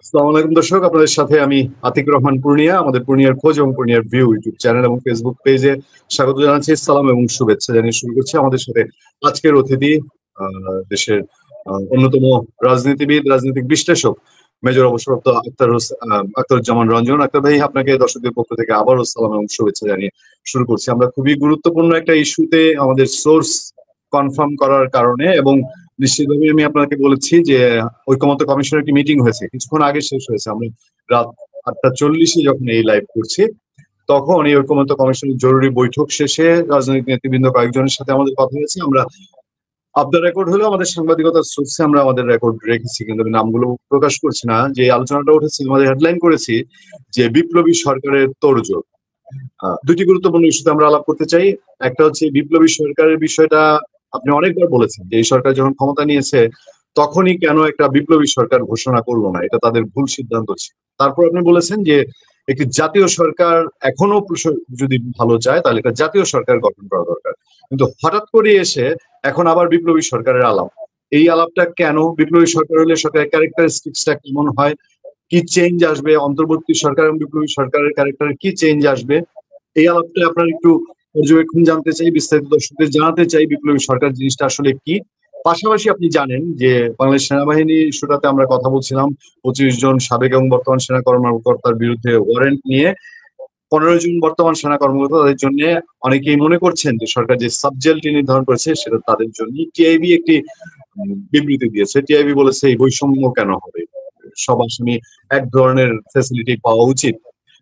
আসসালামু আলাইকুম দর্শক, আপনাদের সাথে আমি আতিক রহমান পূর্ণিয়া। আমাদের পূর্ণিয়ার খোঁজ এবং পূর্ণিয়ার ভিউ ইউটিউব চ্যানেল এবং ফেসবুক পেজে স্বাগত জানাচ্ছি। সালাম এবং শুভেচ্ছা জানিয়ে শুরু করছি। আমাদের সাথে আজকের অতিথি দেশের অন্যতম রাজনীতিবিদ, রাজনৈতিক বিশ্লেষক মেজর অবসরপ্রাপ্ত আখতারুজ্জামান রঞ্জন। আখতার ভাই, আপনাকে দর্শকদের পক্ষ থেকে আবারও সালাম এবং শুভেচ্ছা জানিয়ে শুরু করছি। আমরা খুবই গুরুত্বপূর্ণ একটা ইস্যুতে আমাদের সোর্স কনফার্ম করার কারণে, এবং নিশ্চিতভাবে আমি আপনাকে বলেছি যে ঐকমত্য কমিশনের একটি মিটিং হয়েছে, কিছুক্ষণ আগে শেষ হয়েছে। আমরা রাত 8:40 যখন এই লাইভ করছি, তখন এই ঐকমত্য কমিশনের জরুরি বৈঠক শেষে রাজনৈতিক নেতৃবৃন্দ কয়েকজনের সাথে আমাদের কথা হয়েছে। আমরা অফ দ্য রেকর্ড হলেও আমাদের সাংবাদিকতার সোর্সে আমরা আমাদের রেকর্ড রেখেছি, কিন্তু আমি নামগুলো প্রকাশ করছি না। যে আলোচনাটা উঠেছে, আমাদের হেডলাইন করেছি যে বিপ্লবী সরকারের তোড়জোড়। দুটি গুরুত্বপূর্ণ ইস্যুতে আমরা আলাপ করতে চাই। একটা হচ্ছে বিপ্লবী সরকারের বিষয়টা। আপনি অনেকবার বলেছেন যে এই সরকার যখন ক্ষমতা নিয়েছে তখনই কেন একটা বিপ্লবী সরকার ঘোষণা করলো না, এটা তাদের ভুল সিদ্ধান্ত ছিল। তারপর আপনি বলেছেন যে একটি জাতীয় সরকার এখনো যদি ভালো চায় তাহলে একটা জাতীয় সরকার গঠন করা দরকার। কিন্তু হঠাৎ করে এসে এখন আবার বিপ্লবী সরকারের আলাপ। এই আলাপটা কেন? বিপ্লবী সরকার হলে সরকারের ক্যারেক্টারিস্টিক্সটা কেমন হয়, কি চেঞ্জ আসবে, অন্তর্বর্তী সরকার এবং বিপ্লবী সরকারের ক্যারেক্টারে কি চেঞ্জ আসবে, এই আলাপটা আপনার একটু পর্যবেক্ষণ জানতে চাই, বিস্তারিত দর্শকদের জানাতে চাই বিপ্লবী সরকার জিনিসটা আসলে কি। পাশাপাশি আপনি জানেন যে বাংলাদেশ সেনাবাহিনী ইস্যুটাতে আমরা কথা বলছিলাম। 25 জন সাবেক এবং বর্তমান সেনা কর্মকর্তার বিরুদ্ধে ওয়ারেন্ট নিয়ে 15 জন বর্তমান সেনা কর্মকর্তা, তাদের জন্য অনেকেই মনে করছেন যে সরকার যে সাবজেক্টটি নির্ধারণ করেছে সেটা তাদের জন্য। টিআইবি একটি বিবৃতি দিয়েছে। টিআইবি বলেছে এই বৈষম্য কেন হবে, সব আসামি এক ধরনের ফ্যাসিলিটি পাওয়া উচিত।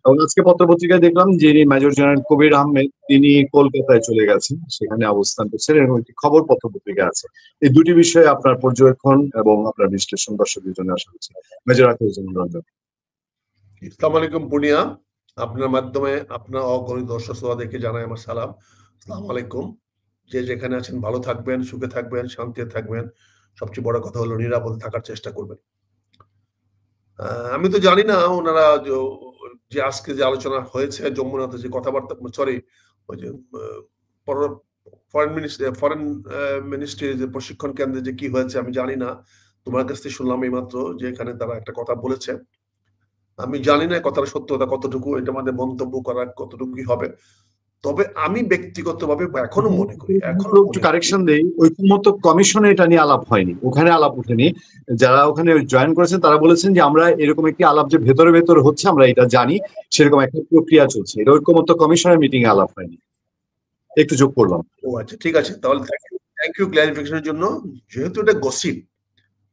এবং আজকে পত্রপত্রিকায় দেখলাম যিনি মেজর জেনারেল কবির আহমেদ, তিনি কলকাতায় চলে গেছেন, সেখানে অবস্থান করছেন, এরকম একটি খবর পত্রপত্রিকা আছে। এই দুটি বিষয়ে আপনার পর্যবেক্ষণ এবং আপনার বিশ্লেষণ দর্শকদের জন্য আশা করছি। মেজর আখতারুজ্জামান রঞ্জন। আসসালামু আলাইকুম পূর্ণিয়া, আপনার মাধ্যমে আপনার অগণিত দর্শক শ্রোতাদেরকে জানাই আমার সালাম। আসসালামু আলাইকুম। যে যেখানে আছেন ভালো থাকবেন, সুখে থাকবেন, শান্তিতে থাকবেন। সবচেয়ে বড় কথা হলো নিরাপদে থাকার চেষ্টা করবেন। আমি তো জানি না ওনারা যে আজকে যে আলোচনা হয়েছে যমুনাতে, যে কথাবার্তা, সরি, ওই যে ফরেন মিনিস্ট্রির যে প্রশিক্ষণ কেন্দ্রে যে কি হয়েছে আমি জানি না। তোমার কাছ থেকে শুনলাম এই মাত্র যে এখানে তারা একটা কথা বলেছে। আমি জানি না কথার সত্যতা কতটুকু, এটা আমাদের মন্তব্য করা কতটুকু হবে। তবে আমি ব্যক্তিগতভাবে এখনো মনে করি একটু কারেকশন দেই, ঐকমত্য কমিশনে এটা নিয়ে আলাপ হয়নি, ওখানে আলাপ ওঠেনি। যারা ওখানে জয়েন করেছেন তারা বলেছেন যে আমরা এরকম একটি আলাপ যে ভেতরে ভেতরে হচ্ছে আমরা এটা জানি, সেরকম একটা প্রক্রিয়া চলছে। এটা ঐকমত্য কমিশনের মিটিং এ আলাপ হয়নি, একটু যোগ করলাম। ও আচ্ছা, ঠিক আছে, তাহলে থ্যাংক ইউ ক্লারিফিকেশনের জন্য। যেহেতু এটা গসিপ,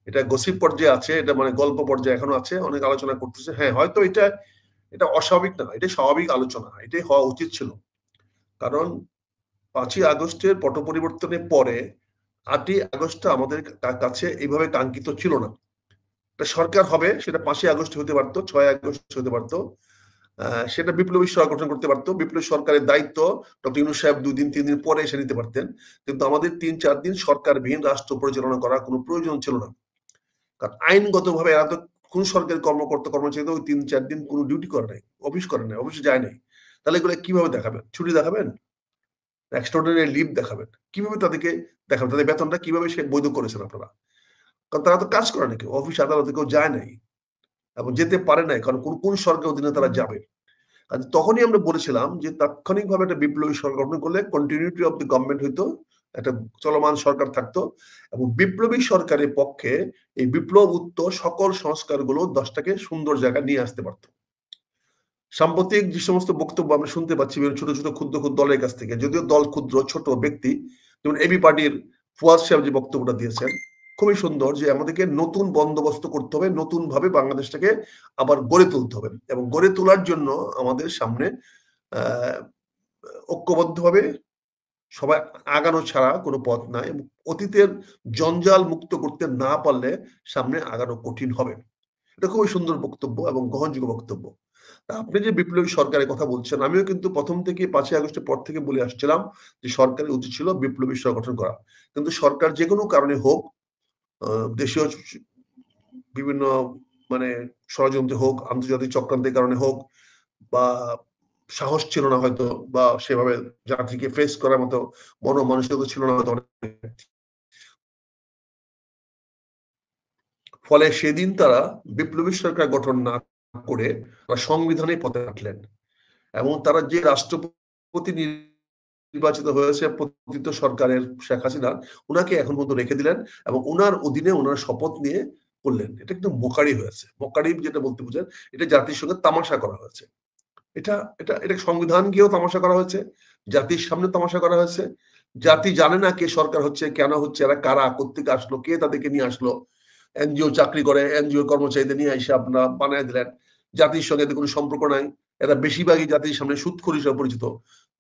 এটা গসিপ পর্যায়ে আছে, এটা মানে গল্প পর্যায়ে এখনো আছে, অনেক আলোচনা করতেছে। হ্যাঁ, হয়তো এটা এটা অস্বাভাবিক না, এটা স্বাভাবিক আলোচনা, এটাই হওয়া উচিত ছিল। কারণ 5ই আগস্টের পট পরিবর্তনের পরে 8ই আগস্ট আমাদের কাছে এইভাবে কাঙ্ক্ষিত ছিল না। একটা সরকার হবে, সেটা 5ই আগস্ট হতে পারতো, 6ই আগস্ট হতে পারতো, সেটা বিপ্লবী সরকার গঠন করতে পারতো। বিপ্লবী সরকারের দায়িত্ব ডক্টর ইউনূস সাহেব 2 দিন 3 দিন পরে এসে নিতে পারতেন। কিন্তু আমাদের 3-4 দিন সরকারবিহীন রাষ্ট্র পরিচালনা করার কোনো প্রয়োজন ছিল না। কারণ আইনগতভাবে এরা তো কোন সরকারি কর্মকর্তা কর্মচারী ওই 3-4 দিন কোনো ডিউটি করে নাই, অফিস করে নাই, অফিসে যায় নাই। তাহলে এগুলো কিভাবে দেখাবেন? ছুটি দেখাবেন? এক্সট্রাঅর্ডিনারি লিভ দেখাবেন? কিভাবে তাদেরকে দেখাবেন? তাদের বেতনটা কিভাবে সে বৈধ করেছেন আপনারা? কারণ তারা তো কাজ করে নাকি, অফিস আদালতে কেউ যায় নাই এবং যেতে পারে নাই। কারণ কোন সরকার অধীনে তারা যাবে? আর তখনই আমরা বলেছিলাম যে তাৎক্ষণিকভাবে একটা বিপ্লবী সরকার গঠন করলে কন্টিনিউটি অফ দ্য গভর্নমেন্ট হইতো, একটা চলমান সরকার থাকতো, এবং বিপ্লবী সরকারের পক্ষে এই বিপ্লব উত্তর সকল সংস্কারগুলো 10টাকে সুন্দর জায়গায় নিয়ে আসতে পারতো। সাম্প্রতিক যে সমস্ত বক্তব্য আমরা শুনতে পাচ্ছি ছোট ছোট ক্ষুদ্র ক্ষুদ্র দলের কাছ থেকে, যদিও দল ক্ষুদ্র ছোট ব্যক্তি, যেমন এবি পার্টির ফুয়াদ সাহেব যে বক্তব্যটা দিয়েছেন খুবই সুন্দর, যে আমাদেরকে নতুন বন্দোবস্ত করতে হবে, নতুন ভাবে বাংলাদেশটাকে আবার গড়ে তুলতে হবে, এবং গড়ে তোলার জন্য আমাদের সামনে ঐক্যবদ্ধভাবে সবাই আগানো ছাড়া কোনো পথ নাই, এবং অতীতের জঞ্জাল মুক্ত করতে না পারলে সামনে আগানো কঠিন হবে। এটা খুবই সুন্দর বক্তব্য এবং গ্রহণযোগ্য বক্তব্য। আপনি যে বিপ্লবী সরকারের কথা বলছেন, আমিও কিন্তু প্রথম থেকে 5ই আগস্টের পর থেকে বলে আসছিলাম যে সরকারের উচিত ছিল বিপ্লবী সরকার গঠন করা। কিন্তু সরকার যে কোনো কারণে হোক, দেশীয় বিভিন্ন মানে ষড়যন্ত্র হোক, আন্তর্জাতিক চক্রান্তের কারণে হোক, বা সাহস ছিল না হয়তো, বা সেভাবে জাতিকে ফেস করার মতো মানসিকতা ছিল না হয়তো। ফলে সেদিন তারা বিপ্লবী সরকার গঠন না করে সংবিধানে পথে হাঁটলেন এবং তারা যে রাষ্ট্রপতি নির্বাচিত হয়েছে পতিত সরকারের শেখ হাসিনা, উনাকে এখন পর্যন্ত রেখে দিলেন এবং উনার অধীনে উনার শপথ নিয়ে করলেন। এটা কিন্তু মোকারি হয়েছে। মোকারি যেটা বলতে বুঝেন, এটা জাতির সঙ্গে তামাশা করা হয়েছে। এটা এটা এটা সংবিধানকেও তামাশা করা হয়েছে, জাতির সামনে তামাশা করা হয়েছে। জাতি জানে না কে সরকার হচ্ছে, কেন হচ্ছে, এরা কারা, কোত্থেকে আসলো, কে তাদেরকে নিয়ে আসলো। এনজিও চাকরি করে, এনজিও কর্মচারীদের নিয়ে এসে আপনারা বানায় দিলেন। জাতির সঙ্গে এদের কোনো সম্পর্ক নাই। এরা বেশিরভাগই জাতির সামনে সুদখোর হিসেবে পরিচিত।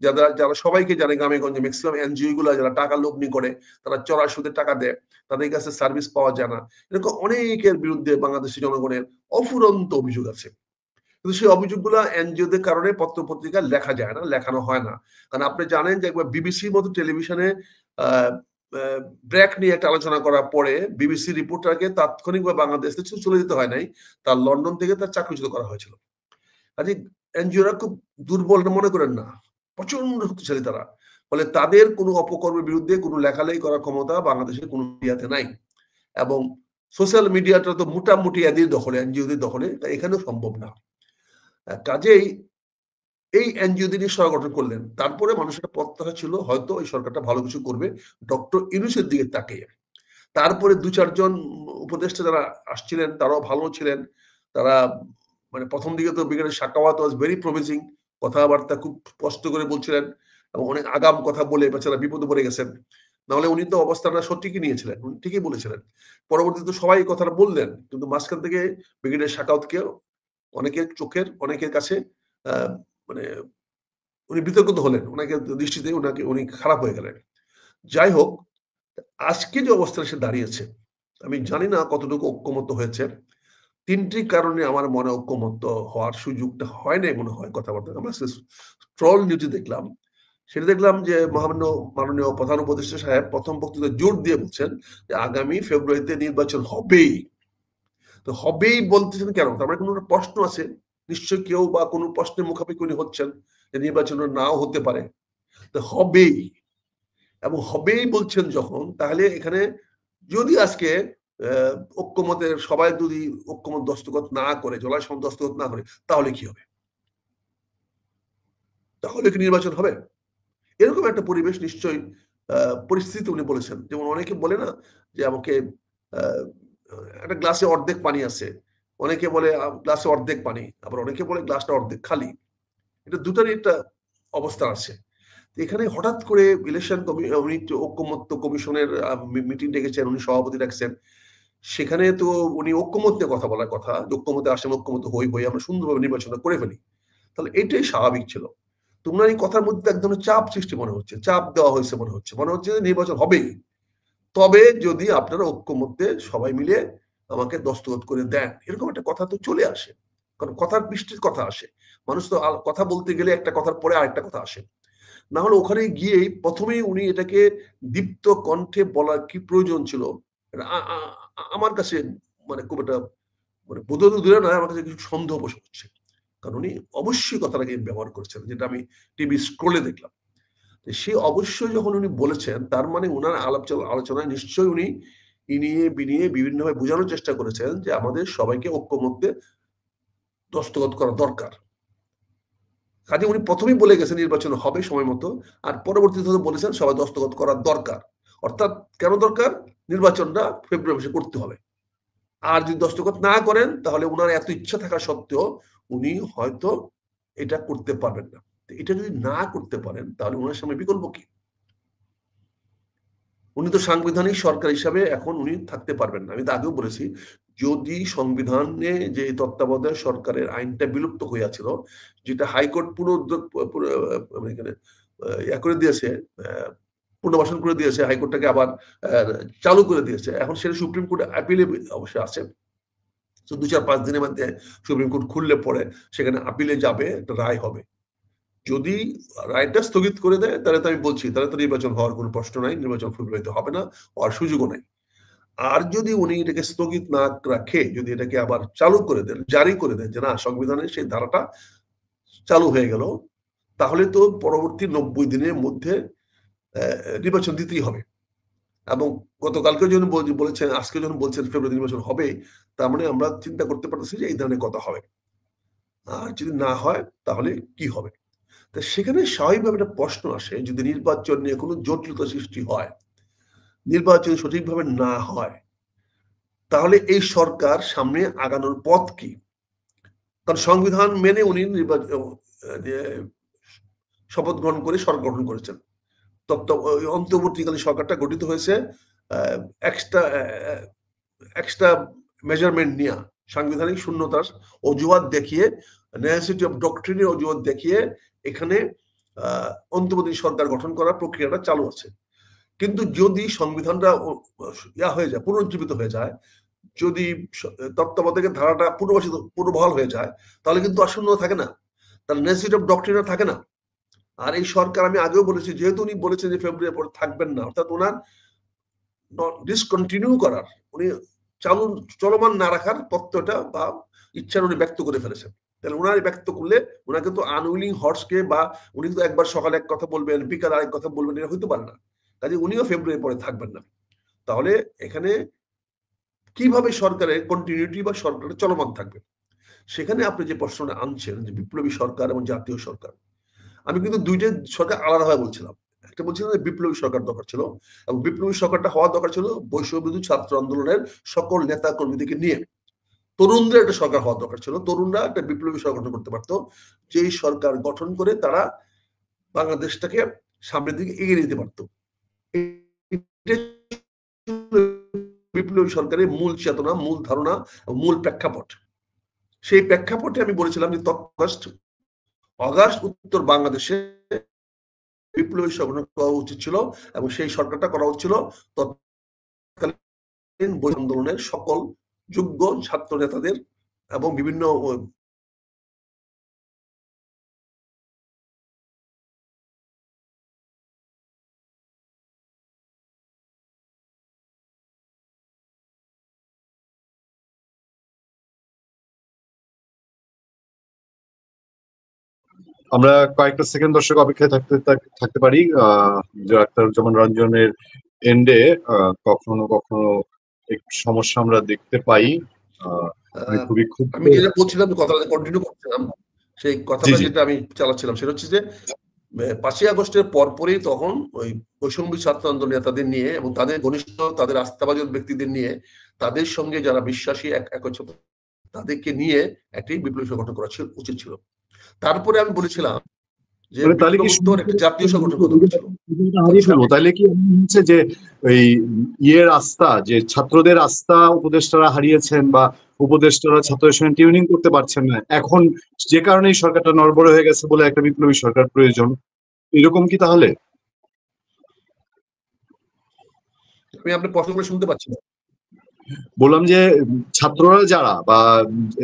যারা যারা সবাইকে জানে গ্রামে গঞ্জে ম্যাক্সিমাম এনজিও গুলা যারা টাকা লগ্নি করে, তারা চড়া সুদে টাকা দেয়, তাদের কাছে সার্ভিস পাওয়া যায় না। এরকম অনেকের বিরুদ্ধে বাংলাদেশি জনগণের অফুরন্ত অভিযোগ আছে। কিন্তু সেই অভিযোগগুলো এনজিওদের কারণে পত্র পত্রিকায় লেখা যায় না, লেখানো হয় না। কারণ আপনি জানেন যে একবার বিবিসির মতো টেলিভিশনে ব্রেক নিয়ে একটা আলোচনা করার পরে বিবিসি রিপোর্টারকে তাৎক্ষণিকভাবে বাংলাদেশ থেকে চলে যেতে হয় নাই, তার লন্ডন থেকে তার চাকরিচ্যুত করা হয়েছিল। কাজে এনজিওরা খুব দুর্বল মনে করেন না, প্রচন্ড শক্তিশালী তারা। ফলে তাদের কোনো অপকর্মের বিরুদ্ধে কোনো লেখালেখি করার ক্ষমতা বাংলাদেশের কোনো মিডিয়াতে নাই। এবং সোশ্যাল মিডিয়াটা তো মোটামুটি এদের দখলে, এনজিওদের দখলে, তাই এখানেও সম্ভব না। কাজেই এই এনজিও দিয়ে সরকার গঠন করলেন। তারপরে মানুষের প্রত্যাশা ছিল হয়তো এই সরকারটা ভালো কিছু করবে ডক্টর ইউনূসের দিকে তাকিয়ে। তারপরে দু চারজন উপদেষ্টা যারা আসছিলেন তারাও ভালো ছিলেন। তারা মানে প্রথম দিকে তো brigadier Sakhawat was very promising, কথাবার্তা খুব স্পষ্ট করে বলছিলেন এবং অনেক আগাম কথা বলে বেচারা বিপদে পড়ে গেছেন। নাহলে উনি তো অবস্থাটা সঠিকই নিয়েছিলেন, উনি ঠিকই বলেছিলেন। পরবর্তীতে সবাই কথাটা বললেন, কিন্তু মাঝখান থেকে ব্রিগেডিয়ার সাখাওয়াতকে অনেকের চোখের অনেকের কাছে মানে উনি বিতর্কিত হলেন, ওনাকে দৃষ্টিতে উনি খারাপ হয়ে গেলেন। যাই হোক, আজকে যে অবস্থায় সে দাঁড়িয়েছে, আমি জানি না কতটুকু ঐক্যমত্য হয়েছে। তিনটি কারণে আমার মনে ঐক্যমত্য হওয়ার সুযোগটা হয় নাই মনে হয় কথাবার্তা। আমরা ট্রল নিউজে দেখলাম, সেটা দেখলাম যে মাননীয় প্রধান উপদেষ্টা সাহেব প্রথম বক্তৃতায় জোর দিয়ে বলছেন যে আগামী ফেব্রুয়ারিতে নির্বাচন হবেই। তো হবেই বলতেছেন কেন? তার মানে কোনো প্রশ্ন আছে নিশ্চয়ই, কেউ বা কোনো প্রশ্নের মুখাপেক্ষি উনি হচ্ছেন যে নির্বাচন নাও হতে পারে। তো হবেই, এবং হবেই বলছেন যখন, তাহলে এখানে যদি আজকে ঐক্যমতের সবাই যদি ঐক্যমত দস্তখত না করে, জলায় সম দস্তখত না করে, তাহলে কি হবে? তাহলে কি নির্বাচন হবে? এরকম একটা পরিবেশ নিশ্চয়ই পরিস্থিতি উনি বলেছেন। যেমন অনেকে বলে না যে আমাকে একটা গ্লাসে অর্ধেক পানি আছে, অনেকে বলে গ্লাসে অর্ধেক পানি, আবার অনেকে বলে গ্লাসটা অর্ধেক খালি। এটা দুটারই একটা অবস্থা আছে। এখানে হঠাৎ করে ইলেকশন উনি ঐক্যমত্য কমিশনের মিটিং ডেকেছেন, উনি সভাপতি রাখছেন। সেখানে তো উনি ঐক্যমত নিয়ে কথা বলার কথা, ঐক্যমতে আসেন, ঐক্যমত হই আমরা সুন্দরভাবে নির্বাচনটা করে ফেলি। তাহলে এটাই স্বাভাবিক ছিল। তো উনার এই কথার মধ্যে এক ধরনের চাপ সৃষ্টি মনে হচ্ছে, চাপ দেওয়া হয়েছে মনে হচ্ছে। মনে হচ্ছে যে নির্বাচন হবেই, তবে যদি আপনারা ঐক্যমত্যে সবাই মিলে আমাকে দস্তখত করে দেন। এরকম একটা কথা তো চলে আসে। কারণ কথার বৃষ্টির কথা আসে। মানুষ তো কথা বলতে গেলে একটা কথার পরে আরেকটা কথা আসে। না হলে ওখানে গিয়েই প্রথমেই উনি এটাকে দীপ্ত কণ্ঠে বলার কি প্রয়োজন ছিল? আমার কাছে মানে খুব একটা মানে বোধগম্য দূরে নয়, আমার কাছে কিছু সন্দেহ বসে হচ্ছে। কারণ উনি অবশ্যই কথাটাকে ব্যবহার করেছেন, যেটা আমি টিভি স্ক্রলে দেখলাম। সে অবশ্যই যখন উনি বলেছেন, তার মানে উনার আলোচনায় নিশ্চয়ই উনি ইনিয়ে বিনিয়ে বিভিন্নভাবে বোঝানোর চেষ্টা করেছেন যে আমাদের সবাইকে ঐক্যমত্যে দস্তখত করা দরকার। কাজে উনি প্রথমেই বলে গেছেন নির্বাচন হবে সময় মতো, আর পরবর্তীতে বলেছেন সবাই দস্তখত করার দরকার। অর্থাৎ কেন দরকার? নির্বাচনটা ফেব্রুয়ারি মাসে করতে হবে। আর যদি দস্তখত না করেন তাহলে উনার এত ইচ্ছা থাকা সত্ত্বেও উনি হয়তো এটা করতে পারবেন না। এটা যদি না করতে পারেন তাহলে উনার সামনে বিকল্প কি? উনি তো সাংবিধানিক সরকার হিসাবে এখন উনি থাকতে পারবেন না। আমি তো আগেও বলেছি, যদি সংবিধানে যে তত্ত্বাবধায়ক সরকারের আইনটা বিলুপ্ত হইয়াছিল, যেটা হাইকোর্ট এখানে করে দিয়েছে, পুনর্বাসন করে দিয়েছে, হাইকোর্টটাকে আবার চালু করে দিয়েছে। এখন সেটা সুপ্রিম কোর্টে আপিলে অবশ্যই আছে। তো ২-৪-৫ দিনের মধ্যে সুপ্রিম কোর্ট খুললে পরে সেখানে আপিলে যাবে, একটা রায় হবে। যদি রায়টা স্থগিত করে দেয় তাহলে তো আমি বলছি, তাহলে তো নির্বাচন হওয়ার কোনো প্রশ্ন নাই, নির্বাচন ফেব্রুয়ারিতে হবে না, হওয়ার সুযোগও নাই। আর যদি উনি এটাকে স্থগিত না রাখে, যদি এটাকে আবার চালু করে দেন, জারি করে দেন যে না সংবিধানের সেই ধারাটা চালু হয়ে গেল, তাহলে তো পরবর্তী ৯০ দিনের মধ্যে নির্বাচন দিতেই হবে। এবং গতকালকে যখন বলেছেন, আজকে যখন বলছেন ফেব্রুয়ারি নির্বাচন হবে, তার মানে আমরা চিন্তা করতে পারতেছি যে এই ধরনের কথা হবে। আর যদি না হয় তাহলে কি হবে? তা সেখানে স্বাভাবিকভাবে একটা প্রশ্ন আসে, যদি নির্বাচন নিয়ে কোনো জটিলতা সৃষ্টি হয়, নির্বাচন সঠিকভাবে না হয়, তাহলে এই সরকার সামনে আগানোর পথ কি? কারণ সংবিধান মেনে উনি শপথ গ্রহণ করে সরকার গঠন করেছেন। অন্তর্বর্তীকালীন সরকারটা গঠিত হয়েছে এক্সট্রা এক্সট্রা মেজারমেন্ট নিয়ে, সাংবিধানিক শূন্যতার অজুহাত দেখিয়ে, নেসেসিটি অফ ডক্ট্রিনের অজুহাত দেখিয়ে এখানে অন্তর্বর্তী সরকার গঠন করার প্রক্রিয়াটা চালু আছে। কিন্তু যদি সংবিধানটা হয়ে যায়, পুনরুজ্জীবিত হয়ে যায়, যদি তত্ত্বাবধায়কের ধারাটা পুনর্বহাল হয়ে যায়, তাহলে কিন্তু আর শূন্য থাকে না, তাহলে নেসেসিটি অফ ডক্ট্রিন থাকে না। আর এই সরকার, আমি আগেও বলেছি, যেহেতু উনি বলেছেন যে ফেব্রুয়ারি পরে থাকবেন না, অর্থাৎ ওনার ডিসকন্টিনিউ করার, উনি চলমান না রাখার তত্ত্বটা বা ইচ্ছার উনি ব্যক্ত করে ফেলেছেন। তাহলে ওনার ব্যক্ত করলে ওনাকে তো আনউইলিং হর্সকে, বা উনি তো একবার সকালে এক কথা বলবেন, বিকাল আরেক কথা বলবেন, এটা হইতে পারে না। কাজে উনিও ফেব্রুয়ারি পরে থাকবেন না। তাহলে এখানে কিভাবে সরকারের কন্টিনিউটি বা সরকারের চলমান থাকবে? সেখানে আপনি যে প্রশ্নটা আনছেন, যে বিপ্লবী সরকার এবং জাতীয় সরকার, আমি কিন্তু দুইটা সরকার আলাদাভাবে বলছিলাম। একটা বলছিলাম যে বিপ্লবী সরকার দরকার ছিল, এবং বিপ্লবী সরকারটা হওয়া দরকার ছিল বৈষম্যবিরোধী ছাত্র আন্দোলনের সকল নেতা কর্মীদেরকে নিয়ে। তরুণদের একটা সরকার হওয়া দরকার ছিল, তরুণরা একটা বিপ্লবী সরকার গঠন করতে পারতো, যেই সরকার গঠন করে তারা বাংলাদেশটাকে সামনের দিকে এগিয়ে নিতে পারতো। বিপ্লবী সরকারের মূল চেতনা, মূল ধারণা, মূল প্রেক্ষাপট। সেই প্রেক্ষাপটে আমি বলেছিলাম যে অগাস্ট উত্তর বাংলাদেশে বিপ্লবী সরকার করা উচিত ছিল, এবং সেই সরকারটা করা উচিত ছিল তৎকালীন আন্দোলনের সকল যোগ্য ছাত্র নেতাদের এবং বিভিন্ন আমরা কয়েকটা সেকেন্ড দর্শক অপেক্ষায় থাকতে পারি। আখতারুজ্জামান রঞ্জনের এন্ডে কখনো কখনো একটু সমস্যা আমরা দেখতে পাই। আমি খুবই ক্ষুব্ধ। আমি যেটা বলছিলাম, কথাটা কন্টিনিউ করছিলাম, সেই কথাটা যেটা আমি চালাচ্ছিলাম সেটা হচ্ছে যে 5ই আগস্টের পরপরই তখন ওই বৈষম্য ছাত্র আন্দোলন নেতাদের নিয়ে এবং তাদের ঘনিষ্ঠ, তাদের আস্থাভাজন ব্যক্তিদের নিয়ে, তাদের সঙ্গে যারা বিশ্বাসী একত্র, তাদেরকে নিয়ে একটি বিপ্লবী সংগঠন করা উচিত ছিল। তারপরে আমি বলেছিলাম যে একটা জাতীয় সংগঠন করা ছিল। তাহলে কি হচ্ছে যে ওই আস্থা, যে ছাত্রদের আস্থা উপদেষ্টারা হারিয়েছেন, বা উপদেষ্টারা ছাত্রদের সঙ্গে টিউনিং করতে পারছেন না, এখন যে কারণে এই সরকারটা নড়বড়ে হয়ে গেছে বলে একটা বিপ্লবী সরকার প্রয়োজন, এরকম কি? তাহলে আমি আপনার প্রশ্নগুলো শুনতে পাচ্ছি না। বললাম যে ছাত্ররা যারা বা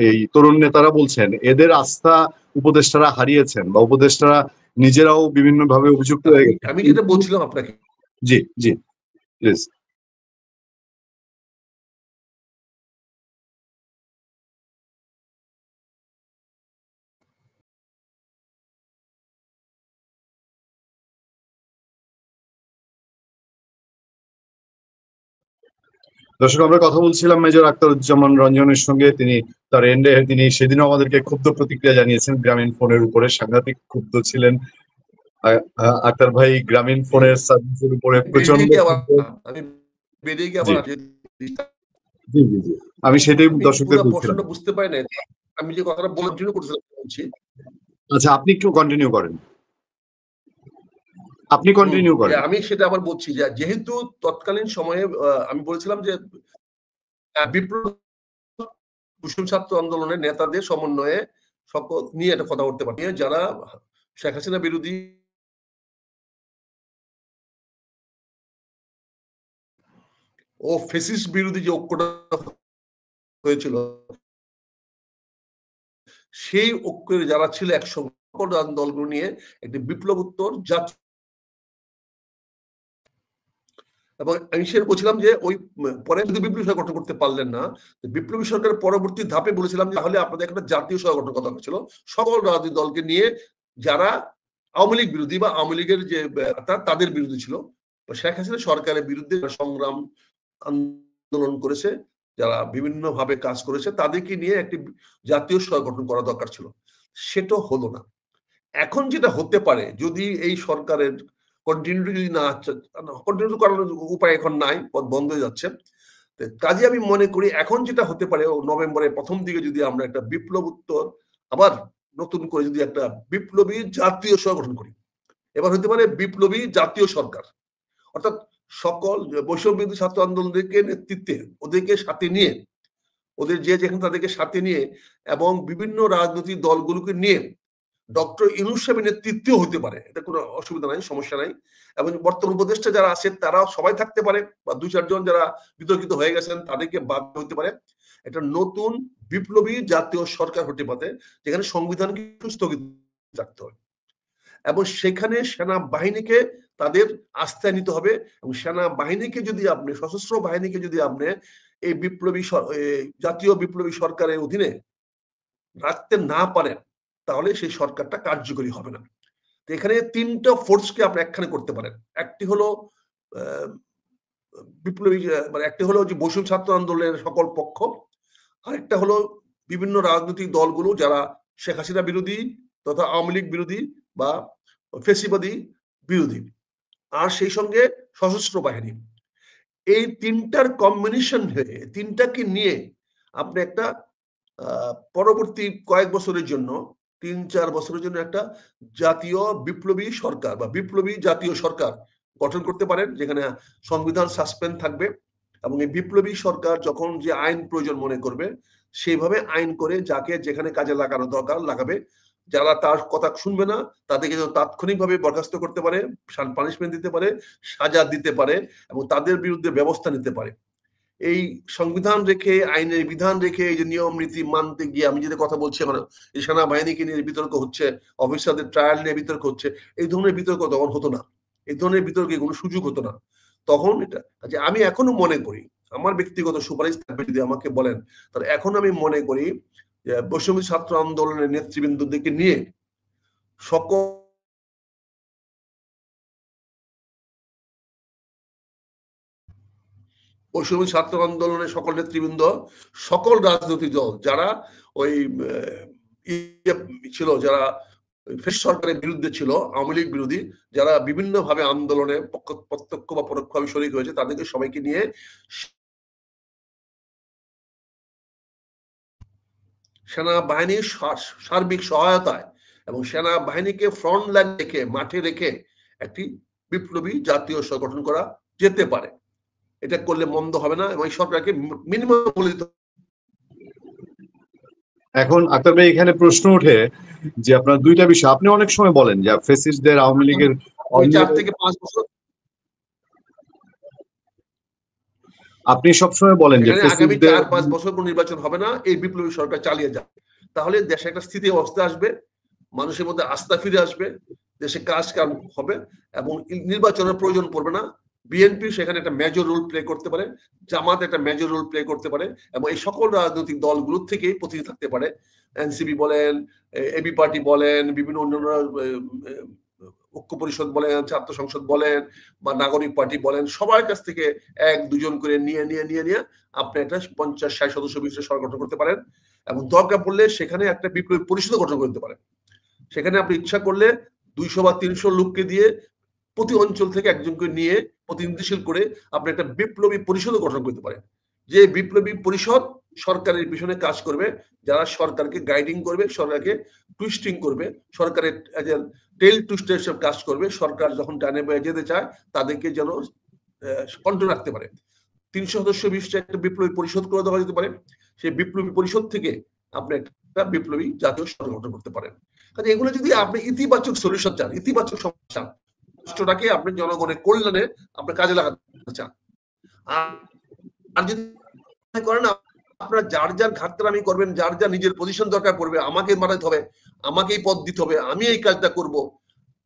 এই তরুণ নেতারা বলছেন, এদের আস্থা উপদেষ্টারা হারিয়েছেন, বা উপদেষ্টারা নিজেরাও বিভিন্ন ভাবে অভিযুক্ত হয়ে গেছে। আমি যেটা বলছিলাম আপনাকে, জি জি প্লিজ। দর্শক, আমরা কথা বলছিলাম মেজর আখতারুজ্জামান রঞ্জনের সঙ্গে। তার এন্ডে তিনি সেদিনও আমাদেরকে ক্ষুব্ধ প্রতিক্রিয়া জানিয়েছেন গ্রামীণ ফোনের উপরে, সাংঘাতিক ক্ষুব্ধ ছিলেন আখতার ভাই। গ্রামীণ ফোনের সার্ভিসের উপরে প্রচন্ড। আমি সেটাই দর্শকদের বলছিলাম। বুঝতে পারি না, আমি যে কথাটা কন্টিনিউ করছি। আচ্ছা, আপনি একটু কন্টিনিউ করেন। আমি সেটা আবার বলছি যে যেহেতু তৎকালীন সময়ে আমি বলেছিলাম যে বিপ্লবী ছাত্র আন্দোলনের নেতাদের সমন্বয়ে সকল নিয়ে একটা কথা বলতে পারি, যারা শেখ হাসিনা বিরোধী ও ফেসিস্ট বিরোধী যে ঐক্যটা হয়েছিল, সেই ঐক্যের যারা ছিল একসঙ্গে সকল দলগুলো নিয়ে একটি বিপ্লবোত্তর জাতীয়, এবং আমি সেটা বলছিলাম যে ওই পরে যদি বিপ্লবী সরকার গঠন করতে পারলেন না, বিপ্লবী সরকারের পরবর্তী ধাপে বলেছিলাম যে তাহলে আপনাদের একটা জাতীয় সরকার গঠন করা হয়েছিল সকল রাজনৈতিক দলকে নিয়ে, যারা আওয়ামী লীগ বিরোধী বা আওয়ামী লীগের যে তাদের বিরোধী ছিল, শেখ হাসিনা সরকারের বিরুদ্ধে সংগ্রাম আন্দোলন করেছে, যারা বিভিন্ন ভাবে কাজ করেছে, তাদেরকে নিয়ে একটি জাতীয় সরকার গঠন করা দরকার ছিল। সেটা হলো না। এখন যেটা হতে পারে, যদি এই সরকারের কন্টিনিউটি যদি না, কন্টিনিউ করার উপায় এখন নাই, পথ বন্ধ হয়ে যাচ্ছে, কাজে আমি মনে করি এখন যেটা হতে পারে, নভেম্বরের প্রথম দিকে যদি আমরা একটা বিপ্লব উত্তর আবার নতুন করে যদি একটা বিপ্লবী জাতীয় সরকার গঠন করি, এবার হতে পারে বিপ্লবী জাতীয় সরকার, অর্থাৎ সকল বৈষম্য ছাত্র আন্দোলনকে নেতৃত্বে ওদেরকে সাথে নিয়ে, ওদের যে যেখানে তাদেরকে সাথে নিয়ে এবং বিভিন্ন রাজনৈতিক দলগুলোকে নিয়ে ডক্টর ইউনূস সাহেবের নেতৃত্বেও হতে পারে, এটা কোনো অসুবিধা নাই, সমস্যা নাই। এবং বর্তমান উপদেষ্টা যারা আছে তারা সবাই থাকতে পারে, বা 2-4 জন যারা বিতর্কিত হয়ে গেছেন তাদেরকে বাদ হতে পারে। একটা নতুন বিপ্লবী জাতীয় সরকার হতে পারে, যেখানে সংবিধানকে স্থগিত রাখতে হবে এবং সেখানে সেনাবাহিনীকে তাদের আস্থায় নিতে হবে। এবং সেনাবাহিনীকে যদি আপনি, সশস্ত্র বাহিনীকে যদি আপনি এই বিপ্লবী জাতীয় বিপ্লবী সরকারের অধীনে রাখতে না পারেন, তাহলে সেই সরকারটা কার্যকরী হবে না। তো এখানে 3টা ফোর্সকে আপনি একখানে করতে পারেন। একটি হলো বিপ্লবী, মানে একটি হলো যে বৈষম্য ছাত্র আন্দোলনের সকল পক্ষ, আরেকটা হলো বিভিন্ন রাজনৈতিক দলগুলো যারা শেখ হাসিনা বিরোধী তথা আওয়ামী লীগ বিরোধী বা ফেসিবাদী বিরোধী, আর সেই সঙ্গে সশস্ত্র বাহিনী। এই 3টার কম্বিনেশন হয়ে, 3টাকে নিয়ে আপনি একটা পরবর্তী কয়েক বছরের জন্য, 3-4 বছরের জন্য একটা জাতীয় বিপ্লবী সরকার বা বিপ্লবী জাতীয় সরকার গঠন করতে পারেন, যেখানে সংবিধান সাসপেন্ড থাকবে এবং এই বিপ্লবী সরকার যখন যে আইন প্রয়োজন মনে করবে সেইভাবে আইন করে যাকে যেখানে কাজে লাগানো দরকার লাগাবে। যারা তার কথা শুনবে না তাদেরকে তাৎক্ষণিকভাবে বরখাস্ত করতে পারে, পানিশমেন্ট দিতে পারে, সাজা দিতে পারে এবং তাদের বিরুদ্ধে ব্যবস্থা নিতে পারে। এই সংবিধান রেখে, আইনের বিধান রেখে, এই যে নিয়ম নীতি মানতে গিয়ে আমি যেটা কথা বলছি, এখন এই সেনাবাহিনীকে নিয়ে বিতর্ক হচ্ছে, অফিসারদের ট্রায়াল নিয়ে বিতর্ক হচ্ছে, এই ধরনের বিতর্ক তখন হতো না, এই ধরনের বিতর্কে কোনো সুযোগ হতো না তখন। এটা যে আমি এখনো মনে করি, আমার ব্যক্তিগত সুপারিশ থাকবে যদি আমাকে বলেন, তাহলে এখন আমি মনে করি যে বৈষম্য ছাত্র আন্দোলনের নেতৃবৃন্দদেরকে নিয়ে সকল বৈষম্য ছাত্র আন্দোলনের সকল নেতৃবৃন্দ, সকল রাজনৈতিক দল যারা ওই ছিল, যারা সরকারের বিরুদ্ধে ছিল, আওয়ামী লীগ বিরোধী, যারা বিভিন্ন ভাবে আন্দোলনে প্রত্যক্ষ বা পরোক্ষভাবে শরীক হয়েছে, তাদেরকে সবাইকে নিয়ে সেনাবাহিনীর সার্বিক সহায়তায় এবং সেনাবাহিনীকে ফ্রন্ট লাইন রেখে, মাঠে রেখে একটি বিপ্লবী জাতীয় সংগঠন করা যেতে পারে। এটা করলে মন্দ হবে না এবং সরকারকে মিনিমাম বলে দিতে। এখন আক্তার ভাই, এখানে প্রশ্ন ওঠে যে আপনার 2টা বিষয় আপনি অনেক সময় বলেন যে ফ্যাসিস্টদের, আওয়ামী লীগের 4 থেকে 5 বছর, আপনি সবসময় বলেন যে আগামী 4-5 বছর কোন নির্বাচন হবে না, এই বিপ্লবী সরকার চালিয়ে যাবে, তাহলে দেশে একটা স্থিতি অবস্থা আসবে, মানুষের মধ্যে আস্থা ফিরে আসবে, দেশে কাজ কাম হবে এবং নির্বাচনের প্রয়োজন পড়বে না। বিএনপি সেখানে একটা মেজর রোল প্লে করতে পারে, জামাত একটা মেজর রোল প্লে করতে পারে এবং এই সকল রাজনৈতিক দলগুলোর থেকেই প্রতিনিধি থাকতে পারে। এনসিপি বলেন, এবি পার্টি বলেন, বিভিন্ন অন্যান্য ঐক্য পরিষদ বলেন, ছাত্র সংসদ বলেন বা নাগরিক পার্টি বলেন, সবার কাছ থেকে 1-2 জন করে নিয়ে আপনি একটা 50-60 সদস্য বিশিষ্ট সরকার গঠন করতে পারেন এবং দরকার পড়লে সেখানে একটা বিপ্লবী পরিষদ গঠন করতে পারেন। সেখানে আপনি ইচ্ছা করলে 200 বা 300 লোককে দিয়ে প্রতি অঞ্চল থেকে একজনকে নিয়ে প্রতিনিধিশীল করে আপনি একটা বিপ্লবী পরিষদ গঠন করতে পারেন, যে বিপ্লবী পরিষদ সরকারের পিছনে কাজ করবে, যারা সরকারকে গাইডিং করবে, সরকারকে টুইস্টিং করবে, সরকারের টেল টুইস্টের সব কাজ করবে, সরকার যখন ডানে বায়ে যেতে চায় তাদেরকে যেন কন্ট্রোল রাখতে পারে। 300 সদস্য বিশিষ্ট একটা বিপ্লবী পরিষদ করে দেওয়া যেতে পারে। সেই বিপ্লবী পরিষদ থেকে আপনি একটা বিপ্লবী জাতীয় সরকার গঠন করতে পারেন। কাজে এগুলো যদি আপনি ইতিবাচক সলিউশন চান, ইতিবাচক সমাধান, রাষ্ট্রটাকে আপনি জনগণের কল্যাণে আপনি কাজে লাগাতে চান, আর যদি করেন আপনারা যার যার ঘাটতারামি করবেন, যার যার নিজের পজিশন দরকার পড়বে, আমাকে মারাতে হবে, আমাকেই পদ দিতে হবে, আমি এই কাজটা করব,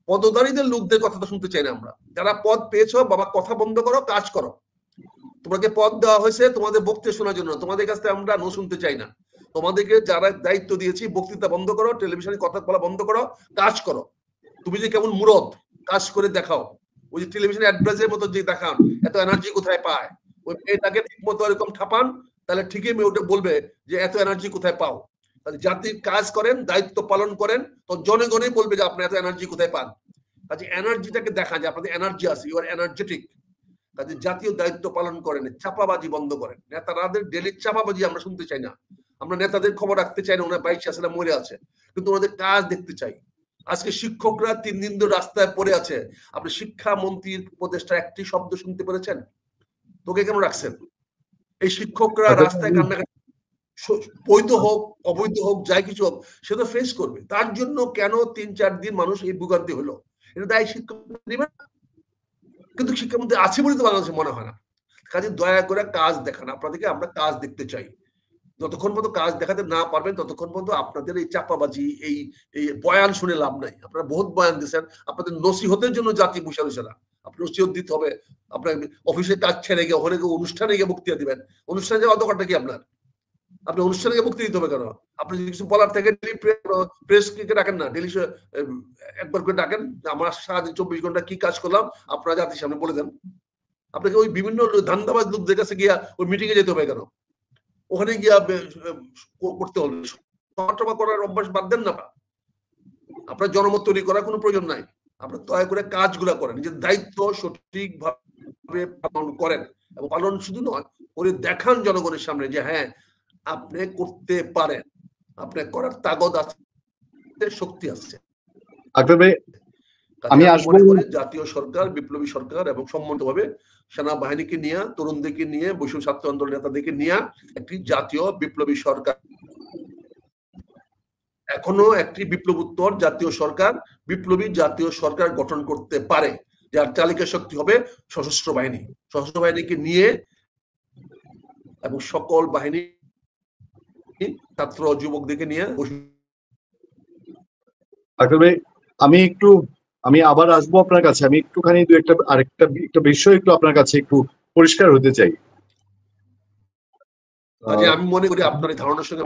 পদধারীদের লোকদের কথা তো শুনতে চাই না আমরা। যারা পদ পেয়েছো, বাবা কথা বন্ধ করো, কাজ করো। তোমাকে পদ দেওয়া হয়েছে তোমাদের বক্তৃতা শোনার জন্য, তোমাদের কাছ থেকে আমরা শুনতে চাই না। তোমাদেরকে যারা দায়িত্ব দিয়েছি, বক্তৃতা বন্ধ করো, টেলিভিশনে কথা বলা বন্ধ করো, কাজ করো। তুমি যে কেমন মুরদ, কাজ করে দেখাও। ওই যে টেলিভিশন অ্যাডভার্টাইজের মতো যে দেখান এত এনার্জি কোথায় পায়, ওই মেয়েটাকে ঠিক মতো এরকম ঠাপান, তাহলে ঠিকই মেয়ে ওটা বলবে যে এত এনার্জি কোথায় পাও। জাতির কাজ করেন, দায়িত্ব পালন করেন, তো জনগণই বলবে যে আপনি এত এনার্জি কোথায় পান। কাজে এনার্জিটাকে দেখা যায়, আপনাদের এনার্জি আছে, ইউ আর এনার্জেটিক। কাজে জাতীয় দায়িত্ব পালন করেন, চাপাবাজি বন্ধ করেন। নেতাদের ডেলি চাপাবাজি আমরা শুনতে চাই না, আমরা নেতাদের খবর রাখতে চাই না, ওনার বাইশে আছে না মরে আছে, কিন্তু ওনাদের কাজ দেখতে চাই। আজকে শিক্ষকরা 3 দিন ধরে রাস্তায় পড়ে আছে, আপনি শিক্ষামন্ত্রীর উপদেষ্টা একটি শব্দ শুনতে পেরেছেন? তোকে কেন রাখছেন? এই শিক্ষকরা রাস্তায় কান্নাকাটি, বৈধ হোক অবৈধ হোক যাই কিছু হোক, সে তো ফেস করবে। তার জন্য কেন 3-4 দিন মানুষ এই ভোগান্তি হলো, এটা দায়ী শিক্ষক নেবে না। কিন্তু শিক্ষামন্ত্রী আছে বলে তো বাংলাদেশে মনে হয় না। কাজে দয়া করে কাজ দেখান, আপনাদেরকে আমরা কাজ দেখতে চাই। যতক্ষণ পর্যন্ত কাজ দেখাতে না পারবেন ততক্ষণ পর্যন্ত আপনাদের এই চাপাবাজি, এই বয়ান শুনে লাভ নাই। আপনারা বহুত বয়ান দিচ্ছেন, আপনাদের নসিহতের জন্য জাতি বসে রয়েছে না। আপনি নসিহত দিতে হবে, আপনার অফিসের কাজ ছেড়ে গিয়ে ওখানে অনুষ্ঠানে গিয়ে বক্তৃতা দিবেন। অনুষ্ঠানে যাওয়া দরকারটা কি আপনার? আপনি অনুষ্ঠানে গিয়ে বক্তৃতা দিতে হবে কেন? আপনি যদি কিছু বলার থেকে প্রেস কে ডাকেন না, ডেলি একবার করে ডাকেন, আমার সারাদিন 24 ঘন্টা কি কাজ করলাম আপনারা জাতির সামনে বলে দেন। আপনাকে ওই বিভিন্ন ধান্দাবাজ লোকদের কাছে গিয়া ওই মিটিং এ যেতে হবে কেন? ওখানে গিয়া করতে হবে। সভা করার অভ্যাস বাদ দেন না। আপনার জনমত তৈরি করার কোনো প্রয়োজন নাই। আপনার দয়া করে কাজগুলা করেন, নিজের দায়িত্ব সঠিকভাবে পালন করেন, এবং পালন শুধু নয় করে দেখান জনগণের সামনে যে হ্যাঁ আপনি করতে পারেন, আপনার করার তাগদ আছে, শক্তি আছে। আমি মনে করি জাতীয় সরকার, বিপ্লবী সরকার এবং সম্মিলিতভাবে সেনাবাহিনীকে নিয়ে, তরুণদেরকে নিয়ে, বৈষম্য ছাত্র আন্দোলন নেতাদেরকে নিয়ে একটি জাতীয় বিপ্লবী সরকার, এখনো একটি বিপ্লবোত্তর জাতীয় সরকার, বিপ্লবী জাতীয় সরকার গঠন করতে পারে, যার চালিকা শক্তি হবে সশস্ত্র বাহিনী। সশস্ত্র বাহিনীকে নিয়ে এবং সকল বাহিনী, ছাত্র যুবকদেরকে নিয়ে। আমি আবার আসবো আপনার কাছে, আমি একটুখানি আরেকটা বিষয় একটু আপনার কাছে একটু পরিষ্কার হতে চাই। আমি মনে করি আপনার এই ধারণার সঙ্গে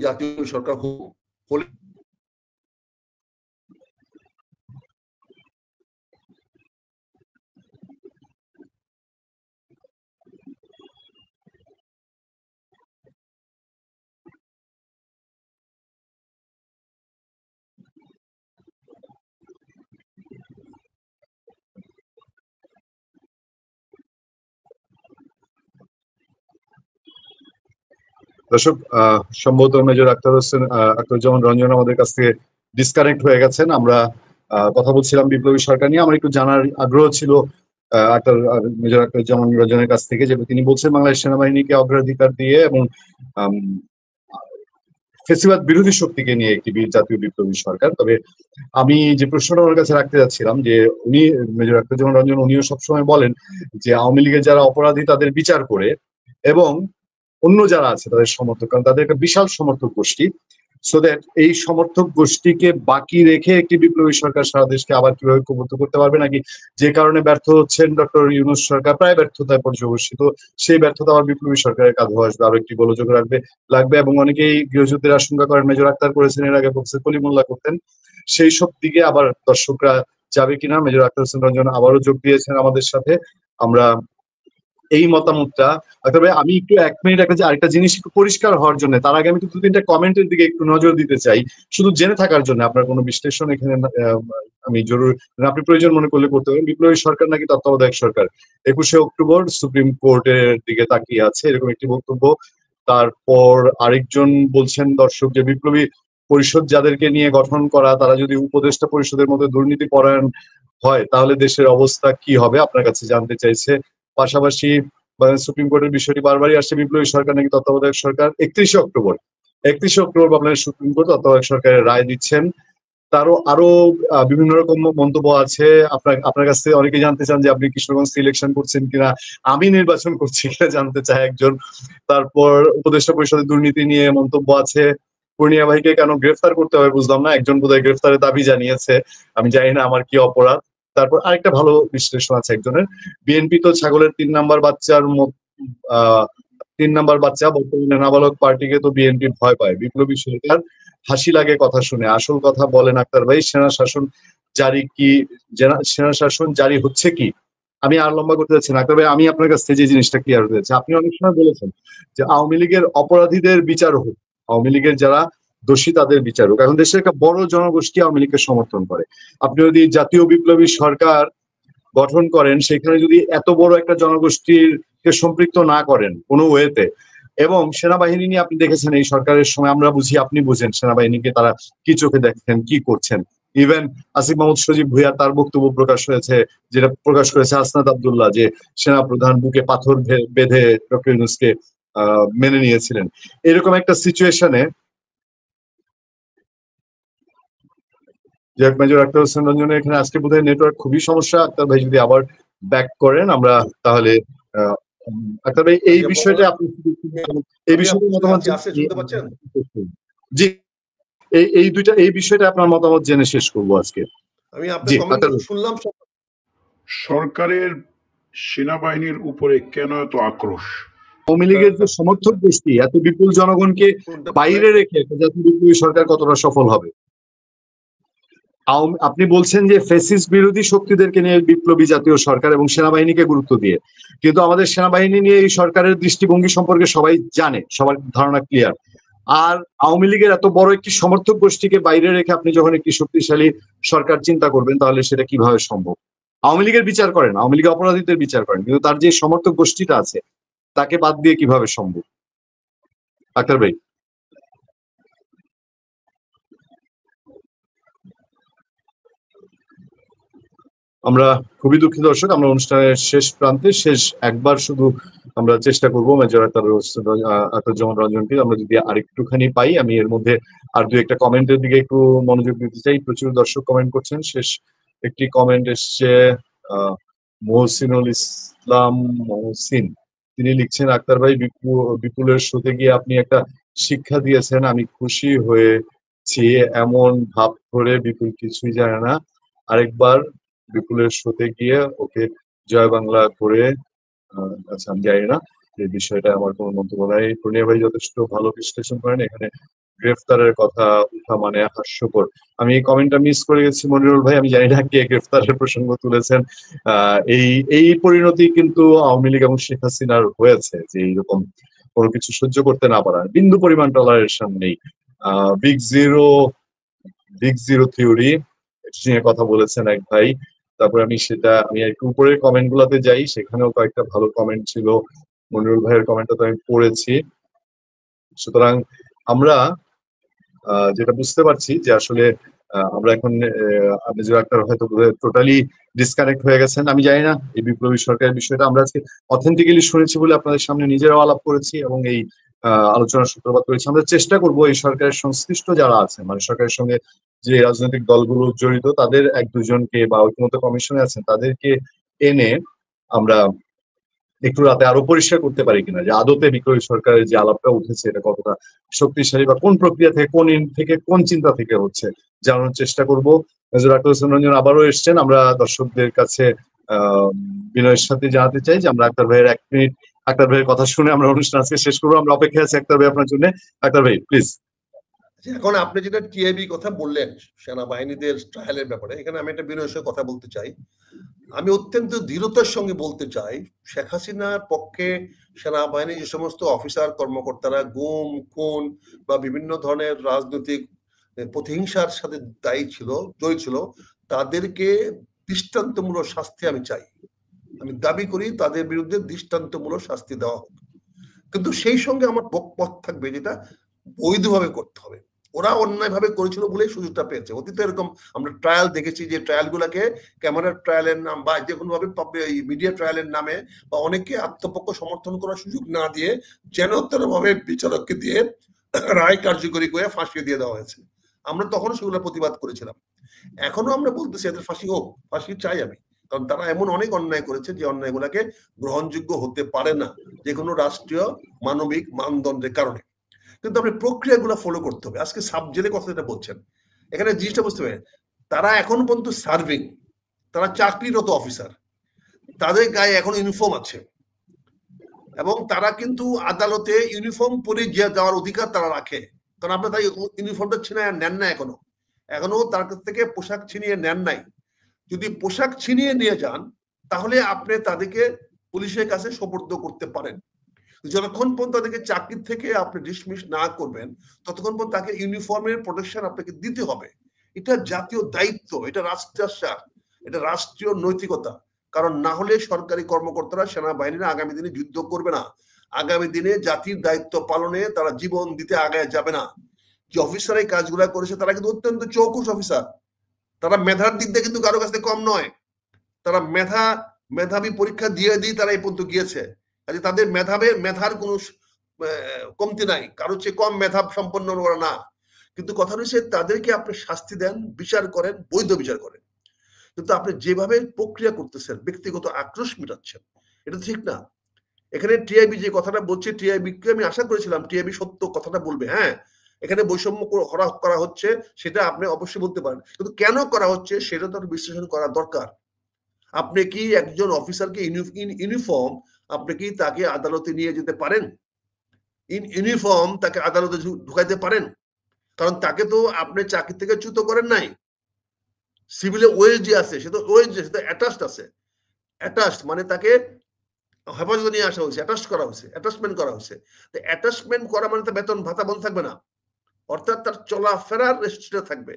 জাতীয় সরকার হলে দর্শক, সম্ভবত মেজর আখতারুজ্জামান রঞ্জন আমাদের কাছ থেকে ডিসকানেক্ট হয়ে গেছেন। আমরা কথা বলছিলাম বিপ্লবী সরকার নিয়ে। আমার একটু জানার আগ্রহ ছিল মেজর আখতারুজ্জামান রঞ্জনের কাছ থেকে, যে তিনি বলছেন বাংলাদেশ সেনাবাহিনীকে অগ্রাধিকার দিয়ে এবং ফেসিবাদ বিরোধী শক্তিকে নিয়ে একটি জাতীয় বিপ্লবী সরকার। তবে আমি যে প্রশ্নটা ওনার কাছে রাখতে যাচ্ছিলাম, যে উনি মেজর আখতারুজ্জামান রঞ্জন উনিও সবসময় বলেন যে আওয়ামী লীগের যারা অপরাধী তাদের বিচার করে, এবং অন্য যারা আছে তাদের সমর্থক, কারণ তাদের একটা বিশাল সমর্থক গোষ্ঠী, সো দ্যাট এই সমর্থক গোষ্ঠীকে বাকি রেখে একটি বিপ্লবী সরকার সারা দেশকে আবার কিভাবে ঐক্যবদ্ধ করতে পারবে, নাকি যে কারণে ব্যর্থ হচ্ছেন ডক্টর ইউনূস সরকার, প্রায় ব্যর্থতায় পর্যবসিত, সেই ব্যর্থতা আবার বিপ্লবী সরকারের কাঁধে আসবে, আরো একটি গোলযোগ লাগবে। এবং অনেকেই গৃহযুদ্ধের আশঙ্কা করেন, মেজর আক্তার করেছেন, এর আগে প্রফেসর কলিমুল্লাহ করতেন, সেই সব দিকে আবার দর্শকরা যাবে কিনা। মেজর আখতার হোসেন রঞ্জন আবারও যোগ দিয়েছেন আমাদের সাথে। আমরা এই মতামতটা, তবে আমি একটু 1 মিনিট আরেকটা জিনিস একটু পরিষ্কার হওয়ার জন্য, তার আগে আমি 2-3টা কমেন্টের দিকে একটু নজর দিতে চাই, শুধু জেনে থাকার জন্য। আপনার কোনো বিশ্লেষণ এখানে আমি জরুরি, আপনি প্রয়োজন মনে করলে করতে পারেন। বিপ্লবী সরকার নাকি তত্ত্বাবধায়ক সরকার, 21শে অক্টোবর সুপ্রিম কোর্টের দিকে তাকিয়ে আছে, এরকম একটি বক্তব্য। তারপর আরেকজন বলছেন দর্শক যে বিপ্লবী পরিষদ যাদেরকে নিয়ে গঠন করা, তারা যদি উপদেষ্টা পরিষদের মধ্যে দুর্নীতি পরায়ণ হয় তাহলে দেশের অবস্থা কি হবে, আপনার কাছে জানতে চাইছে। পাশাপাশি সুপ্রিম কোর্টের বিষয়টি বারবারই আসছে, বিপ্লবী সরকার নাকি তত্ত্বাবধায়ক সরকার। 31শে অক্টোবর বাংলাদেশ সুপ্রিম কোর্ট তত্ত্বাবধায়ক সরকারের রায় দিচ্ছেন। তারও আরো বিভিন্ন রকম মন্তব্য আছে। আপনার কাছ থেকে অনেকে জানতে চান যে আপনি কিশোরগঞ্জ ইলেকশন করছেন কিনা, আমি নির্বাচন করছি কিনা জানতে চায় একজন। তারপর উপদেষ্টা পরিষদের দুর্নীতি নিয়ে মন্তব্য আছে। পূর্ণিয়া ভাইকে কেন গ্রেফতার করতে হবে বুঝলাম না, একজন বোধহয় গ্রেফতারের দাবি জানিয়েছে, আমি জানি না আমার কি অপরাধ। তারপর আরেকটা ভালো বিশ্লেষণ আছে একজনের, বিএনপি তো ছাগলের 3 নাম্বার বাচ্চার 3 নাম্বার বাচ্চা, বর্তমানে নাবালক পার্টিকে তো বিএনপি ভয় পায়। বিপ্লবী সরকার হাসি লাগে কথা শুনে, আসল কথা বলেন আক্তার ভাই, সেনা শাসন জারি কি, সেনা শাসন জারি হচ্ছে কি। আমি আর লম্বা করতে যাচ্ছি না, তবে আমি আপনার কাছ থেকে যে জিনিসটা ক্লিয়ার হতে যাচ্ছে, আপনি অনেক সময় বলেছেন যে আওয়ামী লীগের অপরাধীদের বিচার হোক, আওয়ামী লীগের যারা দোষী তাদের বিচার হোক। এখন দেশের একটা বড় জনগোষ্ঠী আওয়ামী লীগকে সমর্থন করে। আপনি যদি জাতীয় বিপ্লবী সরকার গঠন করেন, সেখানে যদি এত বড় একটা জনগোষ্ঠীকে সম্পৃক্ত না করেন কোনো ওয়েতে, এবং সেনাবাহিনী নিয়ে আপনি দেখেছেন এই সরকারের সময়, আমরা বুঝি আপনি বুঝেন সেনাবাহিনীকে তারা কি চোখে দেখছেন, কি করছেন। ইভেন আসিফ মাহমুদ সজীব ভুইয়া তার বক্তব্য প্রকাশ হয়েছে, যেটা প্রকাশ করেছে হাসনাত আব্দুল্লাহ, যে সেনা প্রধান বুকে পাথর বেঁধে ডক্টর ইউনূসকে মেনে নিয়েছিলেন। এরকম একটা সিচুয়েশনে যাক, মেজর আক্তার হোসেন রঞ্জনের এখানে আজকে বোধহয় নেটওয়ার্ক খুবই সমস্যা। আক্তার ভাই যদি আবার ব্যাক করেন আমরা তাহলে আক্তার ভাই এই বিষয়টা আপনি এই বিষয়টা মতামত শুনতে পাচ্ছেন? জি, এই বিষয়টা আপনার মতামত জেনে শেষ করবো আজকে। আমি আপনার কমেন্ট শুনলাম। সরকারের সেনাবাহিনীর উপরে কেন এত আক্রোশ? আওয়ামী লীগের যে সমর্থক গোষ্ঠী এত বিপুল জনগণকে বাইরে রেখে জাতীয় বিপ্লবী সরকার কতটা সফল হবে? আপনি বলছেন যে ফ্যাসিস্ট বিরোধী শক্তিদেরকে নিয়ে বিপ্লবী জাতীয় সরকার এবং সেনাবাহিনীকে গুরুত্ব দিয়ে, কিন্তু আমাদের সেনাবাহিনী নিয়ে এই সরকারের দৃষ্টিভঙ্গি সম্পর্কে সবাই জানে, সবার ধারণা ক্লিয়ার। আর আওয়ামী লীগের এত বড় একটি সমর্থক গোষ্ঠীকে বাইরে রেখে আপনি যখন একটি শক্তিশালী সরকার চিন্তা করবেন, তাহলে সেটা কিভাবে সম্ভব? আওয়ামী লীগের বিচার করেন, আওয়ামী লীগের অপরাধীদের বিচার করেন, কিন্তু তার যে সমর্থক গোষ্ঠীটা আছে তাকে বাদ দিয়ে কিভাবে সম্ভব? আক্তার ভাই। আমরা খুবই দুঃখিত দর্শক, আমরা অনুষ্ঠানের শেষ প্রান্তে, শেষ একবার শুধু আমরা চেষ্টা করবো মেজর আখতারুজ্জামান রঞ্জনকে আমরা যদি আরেকটুখানি পাই। আমি এর মধ্যে আর দু একটা কমেন্টের দিকে একটু মনোযোগ দিতে চাই। প্রচুর দর্শক কমেন্ট করছেন। শেষ একটি কমেন্ট এসছে মহসিনুল ইসলাম মহসিন, তিনি লিখছেন, আক্তার ভাই বিপুলের শোতে গিয়ে আপনি একটা শিক্ষা দিয়েছেন, আমি খুশি হয়েছি। এমন ভাব করে বিপুল কিছুই জানে না, আরেকবার বিপুলের শোতে গিয়ে ওকে জয় বাংলা করে। আচ্ছা, আমি জানি না এই বিষয়টা, আমার কোনো মন্তব্য নাই। পূর্ণিয়া ভাই যথেষ্ট ভালো বিশ্লেষণ করেন। এখানে গ্রেফতারের কথা উঠা মানে হাস্যকর। আমি এই কমেন্টটা মিস করে গেছি মনিরুল ভাই, আমি জানি না কে গ্রেফতারের প্রসঙ্গ তুলেছেন। এই পরিণতি কিন্তু আওয়ামী লীগ এবং শেখ হাসিনার হয়েছে, যে এইরকম কোনো কিছু সহ্য করতে না পারার বিন্দু পরিমাণ টলারেশন নেই। বিগ জিরো থিওরি নিয়ে কথা বলেছেন এক ভাই। তারপরে আমি একটু উপরের কমেন্ট গুলাতে যাই, সেখানেও কয়েকটা ভালো কমেন্ট ছিল। মনিরুল ভাইয়ের কমেন্টটা তো আমি পড়েছি। সুতরাং আমরা যেটা বুঝতে পারছি যে আসলে আমরা এখন মেজর আক্তার হয়তো টোটালি ডিসকানেক্ট হয়ে গেছেন। আমি জানি না এই বিপ্লবী সরকারের বিষয়টা আমরা আজকে অথেন্টিক্যালি শুনেছি বলে আপনাদের সামনে নিজেরাও আলাপ করেছি এবং এই আলোচনার সূত্রপাত করেছি। আমরা চেষ্টা করব এই সরকারের সংশ্লিষ্ট যারা আছেন, মানে সরকারের সঙ্গে যে রাজনৈতিক দলগুলো জড়িত, তাদের এক দুজনকে বা ঐক্যমত্য কমিশনে আছেন তাদেরকে এনে আমরা একটু রাতে আরো পরিষ্কার করতে পারি কিনা যে আদতে বিপ্লবী সরকারের যে আলাপটা উঠেছে এটা কতটা শক্তিশালী বা কোন প্রক্রিয়া থেকে, কোন চিন্তা থেকে হচ্ছে, জানানোর চেষ্টা করব। মেজর আক্তার হোসেন রঞ্জন আবারও এসছেন। আমরা দর্শকদের কাছে বিনয়ের সাথে জানাতে চাই যে আমরা আক্তার ভাইয়ের 1 মিনিট আক্তার ভাইয়ের কথা শুনে আমরা অনুষ্ঠান আজকে শেষ করবো। আমরা অপেক্ষায় আছি আক্তার ভাই আপনার জন্য। আক্তার ভাই প্লিজ। এখন আপনি যেটা টিআইবি কথা বললেন সেনাবাহিনীদের ট্রায়ালের ব্যাপারে, এখানে আমি একটা বিনয়ের সাথে কথা বলতে চাই। আমি অত্যন্ত দৃঢ়তার সঙ্গে বলতে চাই, শেখ হাসিনার পক্ষে সেনাবাহিনীর যে সমস্ত অফিসার কর্মকর্তারা গুম, খুন বা বিভিন্ন ধরনের রাজনৈতিক প্রতিহিংসার সাথে জড়িত ছিল, তাদেরকে দৃষ্টান্তমূলক শাস্তি আমি চাই। আমি দাবি করি তাদের বিরুদ্ধে দৃষ্টান্তমূলক শাস্তি দেওয়া হোক, কিন্তু সেই সঙ্গে আমার পথ থাকবে যেটা বৈধভাবে করতে হবে। ওরা অন্যায়ভাবে করেছিল বলেই সুযোগটা পেয়েছে। অতীতে এরকম আমরা ট্রায়াল দেখেছি যে ট্রায়াল গুলাকে ক্যামেরার ট্রায়ালের নাম বা যে কোনো ভাবে মিডিয়া ট্রায়ালের নামে বা অনেকে আত্মপক্ষ সমর্থন করার সুযোগ না দিয়ে যেন তেন ভাবে বিচারককে দিয়ে রায় কার্যকরী করে ফাঁসিয়ে দিয়ে দেওয়া হয়েছে। আমরা তখনও সেগুলো প্রতিবাদ করেছিলাম। এখনো আমরা বলতেছি এদের ফাঁসি হোক, ফাঁসি চাই আমি, কারণ তারা এমন অনেক অন্যায় করেছে যে অন্যায়গুলাকে গ্রহণযোগ্য হতে পারে না যে কোনো রাষ্ট্রীয় মানবিক মানদণ্ডের কারণে। কিন্তু আপনি প্রক্রিয়াগুলো ফলো করতে হবে। আজকে সাব জেলের কথা যেটা বলছেন, এখানে জিনিসটা বুঝতে হবে, তারা এখন পর্যন্ত সার্ভিং, তারা চাকরিরত অফিসার, তাদের গায়ে এখন ইউনিফর্ম আছে এবং তারা কিন্তু আদালতে ইউনিফর্ম পরে যাওয়ার অধিকার তারা রাখে, কারণ আপনার তাই ইউনিফর্মটা ছিনে নেন না এখনো। এখনো তার কাছ থেকে পোশাক ছিনিয়ে নেন নাই। যদি পোশাক ছিনিয়ে নিয়ে যান তাহলে আপনি তাদেরকে পুলিশের কাছে সোপর্দ করতে পারেন। যতক্ষণ পর্যন্ত তাদেরকে চাকরি থেকে আপনি ডিসমিস না করবেন ততক্ষণ পর্যন্ত তাকে ইউনিফর্মের প্রোটেকশন আপনাকে দিতে হবে। এটা জাতীয় দায়িত্ব, এটা রাষ্ট্রাশ্বাস, এটা রাষ্ট্রীয় নৈতিকতা। কারণ না হলে সরকারি কর্মকর্তারা, সেনাবাহিনীরা আগামী দিনে যুদ্ধ করবে না, আগামী দিনে জাতির দায়িত্ব পালনে তারা জীবন দিতে আগায় যাবে না। যে অফিসার এই কাজগুলা করেছে তারা কিন্তু অত্যন্ত চৌকুশ অফিসার, তারা মেধার দিক দিয়ে কিন্তু কারো কাছে কম নয়, তারা মেধাবী পরীক্ষা দিয়ে তারা এই পর্যন্ত গিয়েছে। তাদের মেধার কোনো কমতি নাই, কারো চেয়ে কম মেধা সম্পন্ন ওরা না। কিন্তু কথা হচ্ছে তাদেরকে আপনি শাস্তি দেন, বিচার করেন, বৈধ বিচার করেন, কিন্তু আপনি যেভাবে প্রক্রিয়া করতেছেন, ব্যক্তিগত আক্রোশ মেটাচ্ছেন, এটা ঠিক না। এখানে টিআইবি যে কথাটা বলছে, টিআইবিকে আমি আশা করেছিলাম টিআইবি সত্য কথাটা বলবে। হ্যাঁ, এখানে বৈষম্য করা হচ্ছে সেটা আপনি অবশ্যই বলতে পারেন, কিন্তু কেন করা হচ্ছে সেটা তো বিশ্লেষণ করা দরকার। আপনি কি একজন অফিসারকে ইউনিফর্ম আপনি কি তাকে আদালতে নিয়ে যেতে পারেন? ইউনিফর্ম তাকে আদালতে ঢুকাইতে পারেন? কারণ তাকে তো আপনি চাকরি থেকে চ্যুত করেন নাই। সিভিলে ওয়েজ যে আছে সে তো ওয়েজ, সেটা অ্যাটাচড আছে। অ্যাটাচড মানে তাকে হেফাজতে নিয়ে আসা হয়েছে, অ্যাটাচ করা হয়েছে, অ্যাটাচমেন্ট করা হয়েছে। তো অ্যাটাচমেন্ট করা মানে তো বেতন ভাতা বন্ধ থাকবে না, অর্থাৎ তার চলাফেরার রেস্ট্রিক্টেড থাকবে,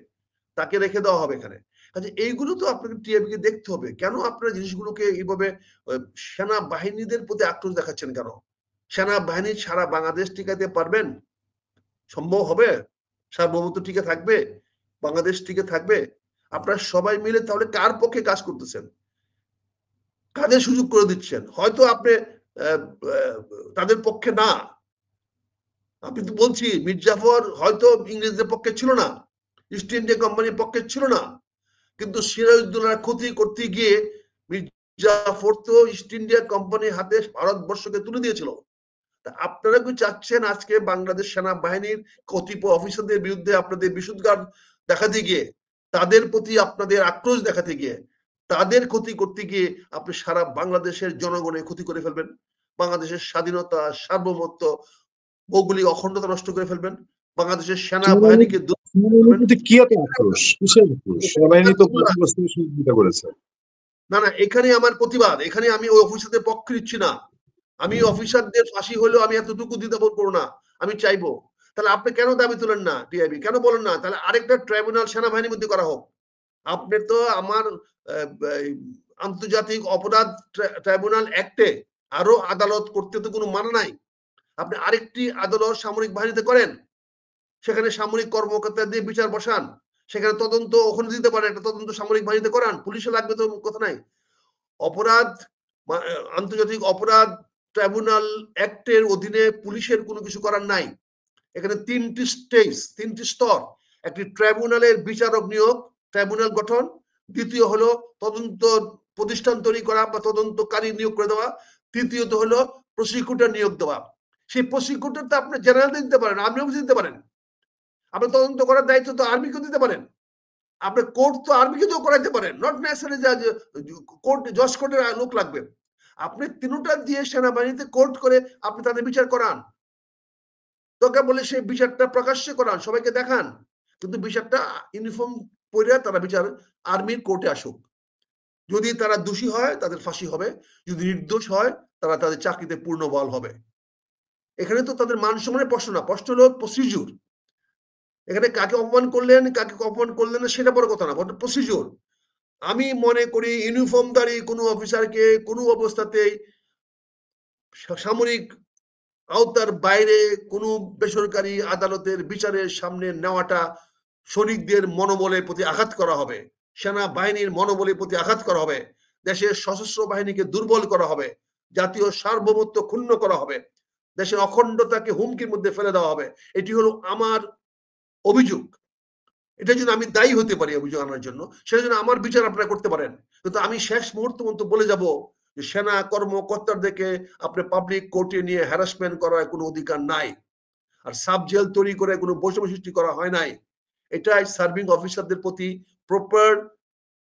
তাকে রেখে দেওয়া হবে এখানে। কাজে এইগুলো তো আপনাকে টিআইবিকে দেখতে হবে। কেন আপনারা জিনিসগুলোকে এইভাবে সেনাবাহিনীদের প্রতি আক্রোশ দেখাচ্ছেন কেন? সেনাবাহিনী সারা বাংলাদেশ টিকাতে পারবেন? সম্ভব হবে? সার্বভৌমত্ব টিকে থাকবে? বাংলাদেশ টিকে থাকবে? আপনারা সবাই মিলে তাহলে কার পক্ষে কাজ করতেছেন? কাদের সুযোগ করে দিচ্ছেন? হয়তো আপনি তাদের পক্ষে না। আমি তো বলছি মীর জাফর হয়তো ইংরেজদের পক্ষে ছিল না, ইস্ট ইন্ডিয়া কোম্পানির পক্ষে ছিল না, কিন্তু সিরাজউদ্দৌলার ক্ষতি করতে গিয়ে মীর জাফর তো ইস্ট ইন্ডিয়া কোম্পানির হাতে ভারতবর্ষকে তুলে দিয়েছিল। আপনারা কি চাচ্ছেন আজকে বাংলাদেশ সেনাবাহিনীর কতিপয় অফিসারদের বিরুদ্ধে আপনাদের বিশুদ্ধার দেখাতে গিয়ে, তাদের প্রতি আপনাদের আক্রোশ দেখাতে গিয়ে, তাদের ক্ষতি করতে গিয়ে আপনি সারা বাংলাদেশের জনগণের ক্ষতি করে ফেলবেন, বাংলাদেশের স্বাধীনতা, সার্বভৌমত্ব, ভৌগোলিক অখণ্ডতা নষ্ট করে ফেলবেন, বাংলাদেশের সেনাবাহিনীকে কি এত আক্রোশ? কিসের আক্রোশ? সেনাবাহিনী তো ক্ষতিগ্রস্তের সহযোগিতা করেছে। না, এখানে আমার প্রতিবাদ। এখানে আমি ওই অফিসারদের পক্ষে নিচ্ছি না। আমি অফিসারদের ফাঁসি হলেও আমি এতটুকু দিতে পারবো না, আমি চাইবো। তাহলে আপনি কেন দাবি তোলেন না? টিআইবি কেন বলেন না তাহলে আরেকটা ট্রাইব্যুনাল সেনাবাহিনীর মধ্যে করা হোক? আপনি তো আমার আন্তর্জাতিক অপরাধ ট্রাইব্যুনাল অ্যাক্টে আরো আদালত করতে তো কোনো মানা নাই। আপনি আরেকটি আদালত সামরিক বাহিনীতে করেন, সেখানে সামরিক কর্মকর্তা দিয়ে বিচার বসান, সেখানে তদন্ত ওখানে দিতে পারেন, একটা তদন্ত সামরিক বাহিনীতে করান, পুলিশে লাগবে তো কথা নাই। অপরাধ আন্তর্জাতিক অপরাধ ট্রাইব্যুনাল অ্যাক্টের অধীনে পুলিশের কোনো কিছু করার নাই। এখানে তিনটি স্টেজ, তিনটি স্তর। একটি ট্রাইব্যুনালের বিচারক নিয়োগ, ট্রাইব্যুনাল গঠন, দ্বিতীয় হলো তদন্ত প্রতিষ্ঠান তৈরি করা বা তদন্তকারী নিয়োগ করে দেওয়া, তৃতীয়ত হলো প্রসিকিউটর নিয়োগ দেওয়া। সেই প্রসিকিউটর তো আপনি জেনারেল দিতে পারেন, আর্মি অফিস দিতে পারেন, আপনি তদন্ত করার দায়িত্ব তো আর্মিকে দিতে পারেন, আপনি কোর্ট তো আর্মিকে তো করাইতে পারেন, নট নেসেসারি কোর্ট জজ কোর্টের লোক লাগবে। আপনি তিনটা দিয়ে সেনাবাহিনীতে কোর্ট করে আপনি তাদের বিচার করান, দরকার বলে সেই বিচারটা প্রকাশ্যে করান, সবাইকে দেখান, কিন্তু বিচারটা ইউনিফর্ম পরে তারা বিচার আর্মির কোর্টে আসুক। যদি তারা দোষী হয় তাদের ফাঁসি হবে, যদি নির্দোষ হয় তারা তাদের চাকরিতে পূর্ণ বল হবে। এখানে তো তাদের মান সম্মানের প্রশ্ন না, প্রশ্ন হলো প্রসিডিউর। এখানে কাকে অপমান করলেন কাকে অপমান করলেন না সেটা বড় কথা না, বড় প্রসিডিউর। আমি মনে করি ইউনিফর্মধারী কোনো অফিসারকে কোনো অবস্থাতেই সামরিক আওতার বাইরে কোনো বেসরকারি আদালতের বিচারের সামনে নেওয়াটা সৈনিকদের মনোবলের প্রতি আঘাত করা হবে, সেনাবাহিনীর মনোবলের প্রতি আঘাত করা হবে, দেশের সশস্ত্র বাহিনীকে দুর্বল করা হবে, জাতীয় সার্বভৌমত্ব ক্ষুণ্ণ করা হবে, দেশের অখণ্ডতাকে হুমকির মধ্যে ফেলে দেওয়া হবে। এটি হলো আমার অভিযোগ। এটার জন্য আমি দায়ী হতে পারি অভিযোগ আনার জন্য, সেটার জন্য আমার বিচার আপনারা করতে পারেন, কিন্তু আমি শেষ মুহূর্ত পর্যন্ত বলে যাব যে সেনা কর্মকর্তাদেরকে আপনি পাবলিক কোর্টে নিয়ে হ্যারাসমেন্ট করার কোনো অধিকার নাই, আর সাব জেল তৈরি করে কোনো বৈষম্য সৃষ্টি করা হয় নাই। এটাই সার্ভিং অফিসারদের প্রতি প্রপার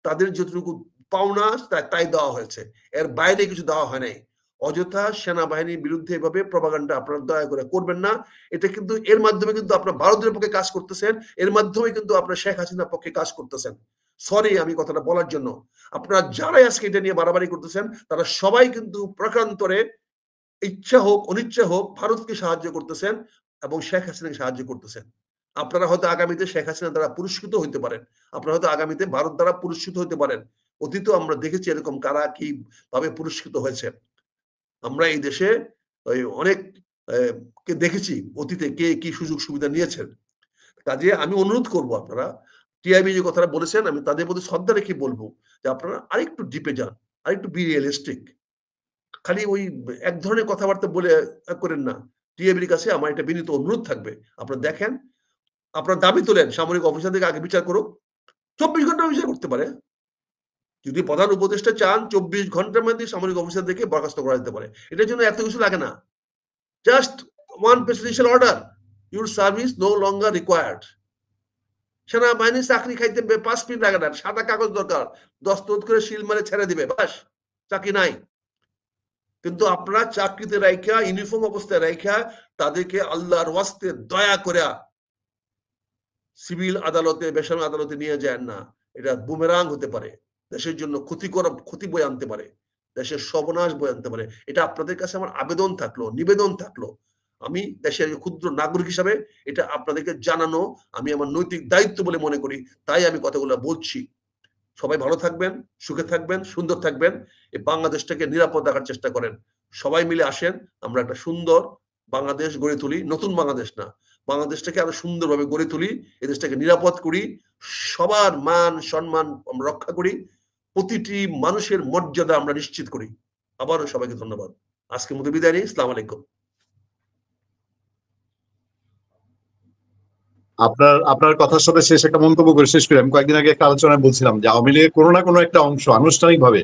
তাদের যতটুকু পাওনা তাই দেওয়া হয়েছে, এর বাইরে কিছু দেওয়া হয় নাই। অযথা সেনাবাহিনীর বিরুদ্ধে এভাবে প্রপাগান্ডা আপনারা দয়া করে করবেন না। এটা কিন্তু এর মাধ্যমে কিন্তু আপনারা ভারতের পক্ষে কাজ করতেছেন, এর মাধ্যমে কিন্তু আপনারা শেখ হাসিনার পক্ষে কাজ করতেছেন। সরি আমি কথাটা বলার জন্য। আপনারা যারাই আজকে এটা নিয়ে বাড়াবাড়ি করতেছেন তারা সবাই কিন্তু প্রকারান্তরে ইচ্ছা হোক অনিচ্ছা হোক ভারতকে সাহায্য করতেছেন এবং শেখ হাসিনাকে সাহায্য করতেছেন। আপনারা হয়তো আগামীতে শেখ হাসিনা দ্বারা পুরস্কৃত হইতে পারেন, আপনারা হয়তো আগামীতে ভারত দ্বারা পুরস্কৃত হইতে পারেন। অতীতেও আমরা দেখেছি এরকম কারা কি ভাবে পুরস্কৃত হয়েছে। আমরা এই দেশে অনেক কে দেখেছি অতীতে কে কি সুযোগ সুবিধা নিয়েছেন। কাজে আমি অনুরোধ করব আপনারা টিআইবি যে কথাটা বলেছেন আমি তাদের প্রতি শ্রদ্ধা রেখে বলবো যে আপনারা আরেকটু ডিপে যান, আরেকটু বি রিয়েলিস্টিক। খালি ওই এক ধরনের কথাবার্তা বলে করেন না। টিআইবির কাছে আমার একটা বিনীত অনুরোধ থাকবে। আপনারা দেখেন, আপনারা দাবি তোলেন সামরিক অফিসারদেরকে আগে বিচার করুক। 24 ঘন্টা বিচার করতে পারে। যদি প্রধান উপদেষ্টা চান 24 ঘন্টার মধ্যে সামরিক অফিসারদেরকে বরখাস্ত করা যেতে পারে। এটার জন্য এত কিছু লাগে না। Just one presidential order, your service no longer required. সেনাবাহিনীর চাকরি খাইতে 5 মিনিট লাগে না, সাদা কাগজ দরকার, দস্তখত করে সিল মারে ছেড়ে দিবে, বাস চাকরি নাই। কিন্তু আপনারা চাকরিতে রাইখা ইউনিফর্ম অবস্থায় রাইখা তাদেরকে আল্লাহর ওয়াস্তে দয়া করে সিভিল আদালতে বেসামরিক আদালতে নিয়ে যায় না। এটা বুমেরাং হতে পারে, দেশের জন্য ক্ষতি বয়ে আনতে পারে, দেশের সর্বনাশ বয়ে আনতে পারে। এটা আপনাদের কাছে আমার আবেদন থাকলো, নিবেদন থাকলো। আমি দেশের ক্ষুদ্র নাগরিক হিসাবে এটা আপনাদেরকে জানানো আমি আমার নৈতিক দায়িত্ব বলে মনে করি, তাই আমি কথাগুলো বলছি। সবাই ভালো থাকবেন, সুখে থাকবেন, সুন্দর থাকবেন। এই বাংলাদেশটাকে নিরাপদ রাখার চেষ্টা করেন। সবাই মিলে আসেন, আমরা একটা সুন্দর বাংলাদেশ গড়ে তুলি। নতুন বাংলাদেশ না, বাংলাদেশটাকে আরো সুন্দরভাবে গড়ে তুলি, এই দেশটাকে নিরাপদ করি, সবার মান সম্মান আমরা রক্ষা করি, প্রতিটি মানুষের মর্যাদা আমরা নিশ্চিত করি। আবারও সবাইকে ধন্যবাদ। আজকের মতো বিদায় নিই। আসসালামু আলাইকুম। আপনার কথার সাথে শেষ একটা মন্তব্য করে শেষ করি। আমি কয়েকদিন আগে একটা আলোচনায় বলছিলাম যে আওয়ামী লীগের কোনো না কোনো একটা অংশ আনুষ্ঠানিকভাবে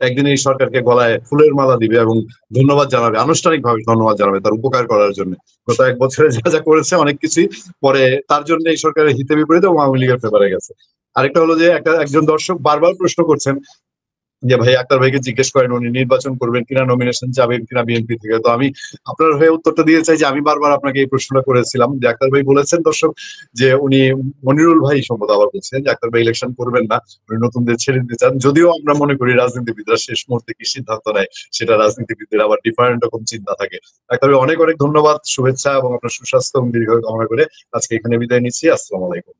একদিন এই সরকারকে গলায় ফুলের মালা দিবে এবং ধন্যবাদ জানাবে, আনুষ্ঠানিকভাবে ধন্যবাদ জানাবে তার উপকার করার জন্য। গত 1 বছরে যা যা করেছে অনেক কিছুই পরে তার জন্য এই সরকারের হিতে বিপরীতে আওয়ামী লীগের ফেভারে গেছে। আরেকটা হলো যে একজন দর্শক বারবার প্রশ্ন করছেন যে ভাই আক্তার ভাইকে জিজ্ঞেস করেন উনি নির্বাচন করবেন কিনা, নমিনেশন যাবেন কিনা বিএনপি থেকে। তো আমি আপনার হয়ে উত্তরটা দিয়ে চাই যে আমি বারবার আপনাকে এই প্রশ্নটা করেছিলাম যে আক্তার ভাই বলেছেন দর্শক যে উনি মনিরুল ভাই সম্ভবত আবার বলছেন যে আক্তার ভাই ইলেকশন করবেন না, উনি নতুনদের ছেড়ে দিতে চান। যদিও আমরা মনে করি রাজনীতিবিদরা শেষ মুহূর্তে কি সিদ্ধান্ত নেয় সেটা রাজনীতিবিদদের আবার ডিফারেন্ট রকম চিন্তা থাকে। আক্তার ভাই অনেক অনেক ধন্যবাদ, শুভেচ্ছা এবং আপনার সুস্বাস্থ্য এবং দীর্ঘ কামনা করে আজকে এখানে বিদায় নিচ্ছি। আসসালামু আলাইকুম।